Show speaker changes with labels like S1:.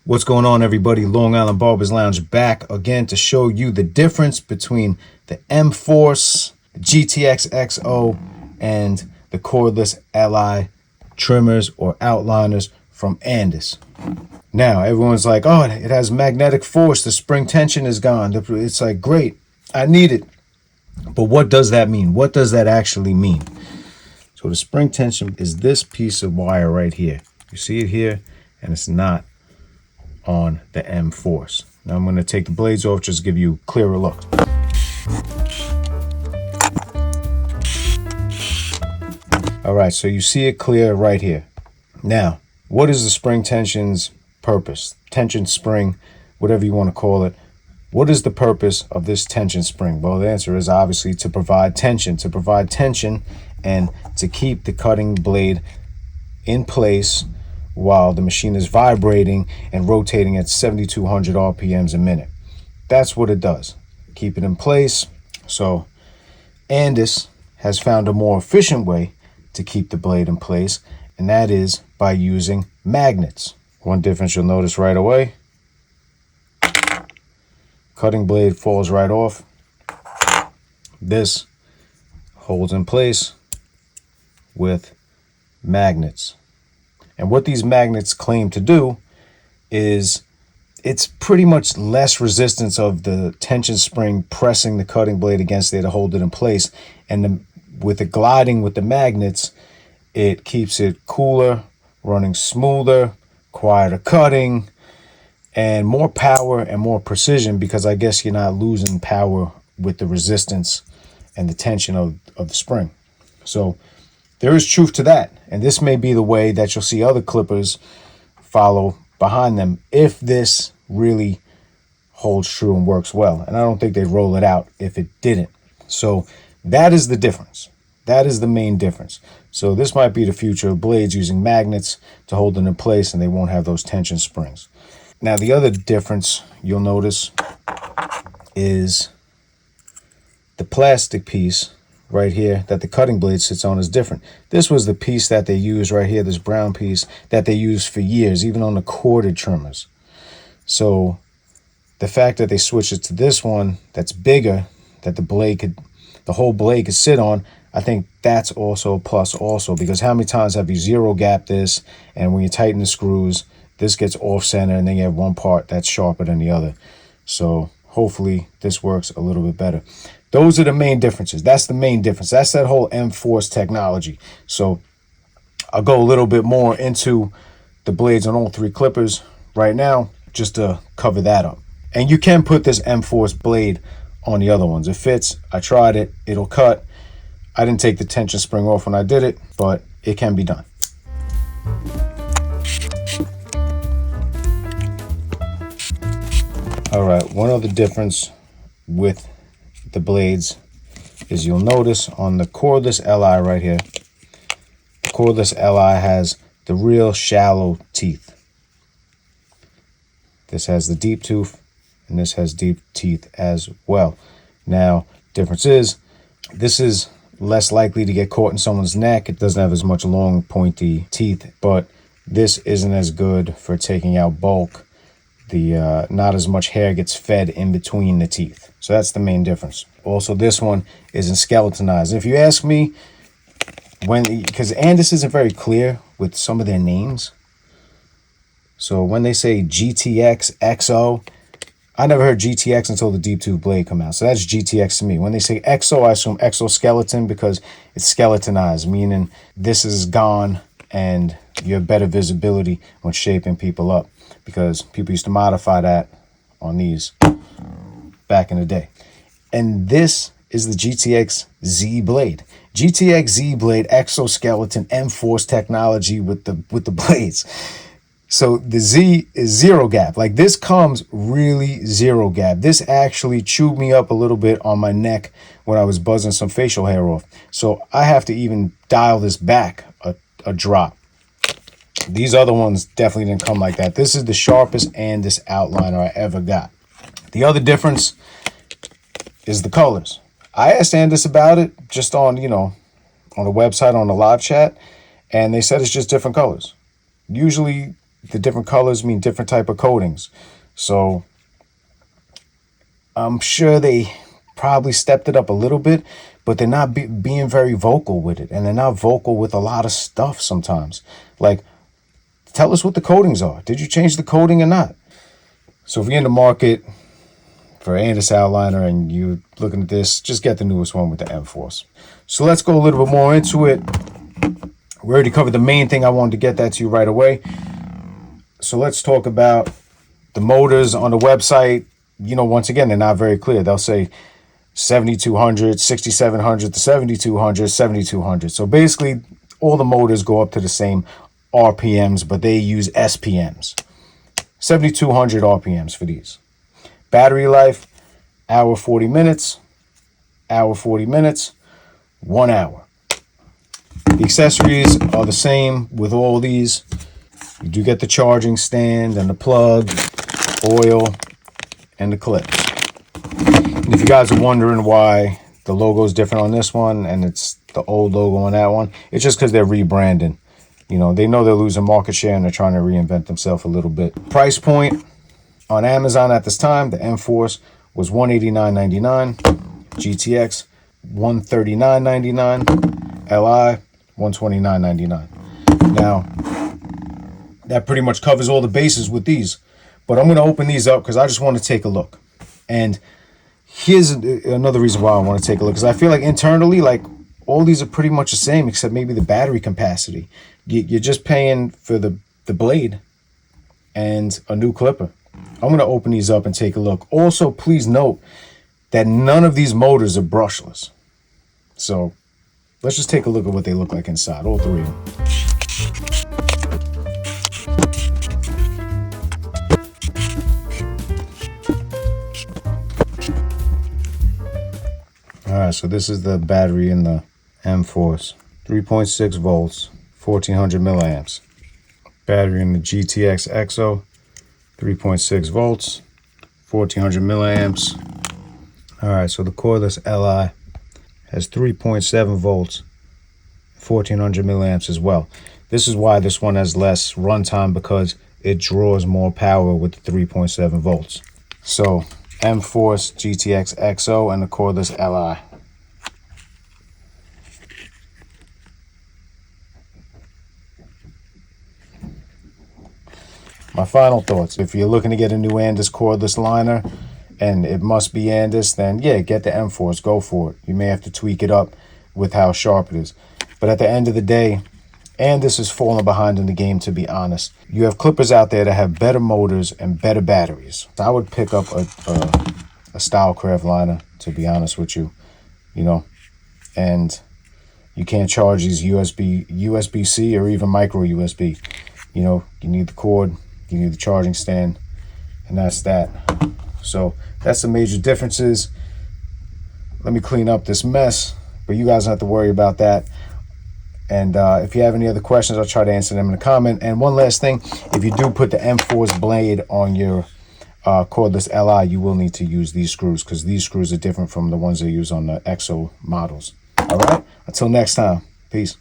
S1: What's going on, everybody? Long Island Barbers Lounge back again to show you the difference between the M-Force, GTX-EXO, and the Cordless Li trimmers or outliners from Andis. Now, everyone's like, oh, it has magnetic force. The spring tension is gone. It's like, great, I need it. But what does that mean? What does that actually mean? So the spring tension is this piece of wire right here. You see it here, and it's not on the M-Force. Now I'm going to take the blades off just to give you a clearer look. All right, so you see it clear right here. Now, what is the spring tension's purpose? Tension spring, whatever you want to call it. What is the purpose of this tension spring? Well, the answer is obviously to provide tension and to keep the cutting blade in place while the machine is vibrating and rotating at 7,200 RPMs a minute. That's what it does. Keep it in place. So Andis has found a more efficient way to keep the blade in place, and that is by using magnets. One difference you'll notice right away. Cutting blade falls right off. This holds in place with magnets. And what these magnets claim to do is it's pretty much less resistance of the tension spring pressing the cutting blade against it to hold it in place. And with the gliding with the magnets, it keeps it cooler, running smoother, quieter cutting, and more power and more precision, because I guess you're not losing power with the resistance and the tension of the spring. So there is truth to that, and this may be the way that you'll see other clippers follow behind them if this really holds true and works well. And I don't think they'd roll it out if it didn't. So that is the difference. That is the main difference. So this might be the future of blades using magnets to hold it in place, and they won't have those tension springs. Now, the other difference you'll notice is the plastic piece right here that the cutting blade sits on is different. This was the piece that they used right here, this brown piece that they used for years, even on the corded trimmers. So the fact that they switched it to this one that's bigger, that the whole blade could sit on, I think that's also a plus also, because how many times have you zero gap this, and when you tighten the screws, this gets off center and then you have one part that's sharper than the other. So hopefully this works a little bit better. Those are the main differences. That's the main difference. That's that whole M-Force technology. So I'll go a little bit more into the blades on all three clippers right now, just to cover that up. And you can put this M-Force blade on the other ones. It fits. I tried it. It'll cut. I didn't take the tension spring off when I did it, but it can be done. All right, one other difference with the blades is you'll notice on the Cordless Li right here, the Cordless Li has the real shallow teeth. This has the deep tooth, and this has deep teeth as well. Now, difference is this is less likely to get caught in someone's neck. It doesn't have as much long, pointy teeth, but this isn't as good for taking out bulk. Not as much hair gets fed in between the teeth. So that's the main difference. Also, this one isn't skeletonized. If you ask me, because Andis isn't very clear with some of their names. So when they say GTX-EXO, I never heard GTX until the deep tooth blade come out. So that's GTX to me. When they say EXO, I assume exoskeleton because it's skeletonized, meaning this is gone and you have better visibility when shaping people up, because people used to modify that on these back in the day. And this is the GTX-Z blade. GTX-Z blade, exoskeleton, M-Force technology with the blades. So the Z is zero gap. Like this comes really zero gap. This actually chewed me up a little bit on my neck when I was buzzing some facial hair off. So I have to even dial this back a drop. These other ones definitely didn't come like that. This is the sharpest Andis outliner I ever got. The other difference is the colors. I asked Andis about it just on, on the website, on the live chat, and they said it's just different colors. Usually the different colors mean different type of coatings. So I'm sure they probably stepped it up a little bit, but they're not being very vocal with it. And they're not vocal with a lot of stuff sometimes. Like, tell us what the coatings are. Did you change the coating or not? So if you're in the market for Andis outliner and you're looking at this, just get the newest one with the M-Force. So let's go a little bit more into it. We already covered the main thing. I wanted to get that to you right away. So let's talk about the motors on the website. You know, once again, they're not very clear. They'll say 7200, 6700 to 7200, 7200. So basically, all the motors go up to the same RPMs, but they use SPMs. 7200 RPMs for these. Battery life, hour 40 minutes, hour 40 minutes, 1 hour. The accessories are the same with all these. You do get the charging stand and the plug, oil, and the clips. And if you guys are wondering why the logo is different on this one and it's the old logo on that one, it's just because they're rebranding. You know, they know they're losing market share and they're trying to reinvent themselves a little bit. Price point on Amazon at this time, the M-Force was $189.99, GTX $139.99, Li $129.99. Now, that pretty much covers all the bases with these. But I'm going to open these up because I just want to take a look. And here's another reason why I want to take a look. Because I feel like internally, like, all these are pretty much the same except maybe the battery capacity. You're just paying for the blade and a new clipper. I'm going to open these up and take a look. Also, please note that none of these motors are brushless. So let's just take a look at what they look like inside, all three of them. All right, so this is the battery in the M-Force. 3.6 volts, 1400 milliamps. Battery in the GTX-EXO, 3.6 volts, 1400 milliamps. All right, so the Cordless Li has 3.7 volts, 1400 milliamps as well. This is why this one has less runtime, because it draws more power with the 3.7 volts. So M-Force, GTX-EXO, and the Cordless Li. My final thoughts: if you're looking to get a new Andis cordless liner and it must be Andis, then yeah, get the M-Force, go for it. You may have to tweak it up with how sharp it is. But at the end of the day, Andis is falling behind in the game, to be honest. You have clippers out there that have better motors and better batteries. I would pick up a Stylecraft liner, to be honest with you, you know. And you can't charge these USB-C or even micro USB. You know, you need the cord, you need the charging stand, and that's that. So that's the major differences. Let me clean up this mess, but you guys don't have to worry about that. And if you have any other questions, I'll try to answer them in a comment. And one last thing, if you do put the M-Force blade on your Cordless Li, you will need to use these screws, because these screws are different from the ones they use on the EXO models. All right, until next time, peace.